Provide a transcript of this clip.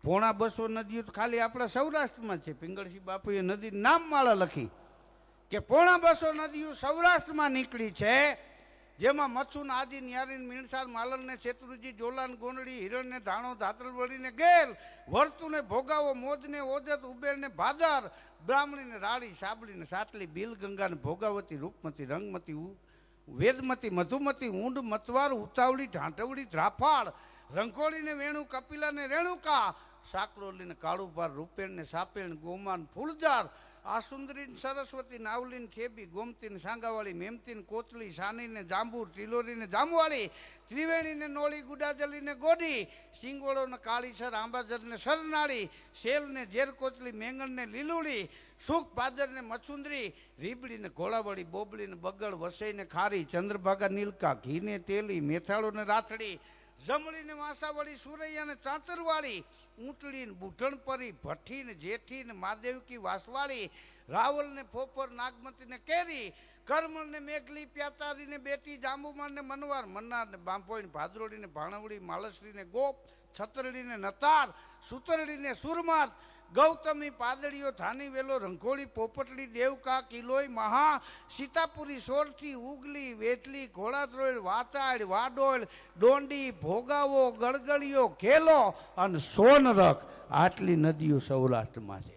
પોણા 200 નદીઓ તો ખાલી આપણા સૌરાષ્ટ્રમાં છે. પિંગળસિંહ બાપુએ નદી નામમાળા લખી કે પોણા 200 નદીઓ સૌરાષ્ટ્રમાં નીકળી છે, જેમાં મચ્છુન આદિ ન્યારીન મીણસાર માલણ ને શેત્રુજી જોલાન ગોંડળી હિરણ ને ધાણો ધાતરવડી ને ગેલ વર્તુ ને ભોગાવો મોજ ને ઓજત ઉબેર ને ભાદર બ્રાહ્મણી ને રાળી સાબળી ને સાતલી બિલ ગંગા ને ભોગાવતી રૂપમતી રંગમતી વેદમતી મધુમતી ઊંડ મતવાર ઉતાવળી ઢાંટવડી ધ્રાફાળ રંગોળી ને વેણુ કપિલા ને રેણુકા સાકરોલી ને કાળુભાર રૂપેણ ને સાપેણ ગોમાન ફૂલજાર આ સુંદરી સરસ્વતી નાવલી ખેબી ગોમતી ને સાંગાવાળી મેમતી ને કોચલી સાની ને જાંબુર ટીલોરી ને જામવાળી ત્રિવેણી ને નોળી ગુડાજલી ને ગોડી સિંગોળો ને કાળીસર આંબાજર ને સરનાળી શેલ ને ઝેર કોચલી મેંગણ ને લીલુડી સુખ પાદર ને મચુંદરી રીબડી ને ઘોડાવળી બોબડી ને બગડ વસઈ ને ખારી ચંદ્રભાગા નીલકા ઘી ને તેલી મેથાળો ને રાથડી જમણી ને વાંસાવાળી સુરૈયા ને ચાંતરવાળી ઊંટડી ને બુઢણ પરી ભઠ્ઠી ને જેઠી ને મહાદેવકી વાસવાળી રાવલ ને ફોફર નાગમતી ને કેરી કરમળ ને મેઘલી પ્યાતારી ને બેટી જાંબુમાર ને મનવાર મન્નાર ને બાંભોઈ ને ભાદરોડી ને ભાણવડી માલસરી ને ગોપ છતરડી ને નતાર સુતરડી ને સુરમાર ગૌતમી પાદળીઓ ધાની વેલો રંઘોળી પોપટડી દેવકા કિલોય મહા સીતાપુરી સોરઠી ઉગલી વેટલી ઘોડાદ્રોળ વાતાડ વાડોળ ડોંડી ભોગાવો ગળગળીઓ ઘેલો અને સોનરખ આટલી નદીઓ સૌરાષ્ટ્રમાં છે.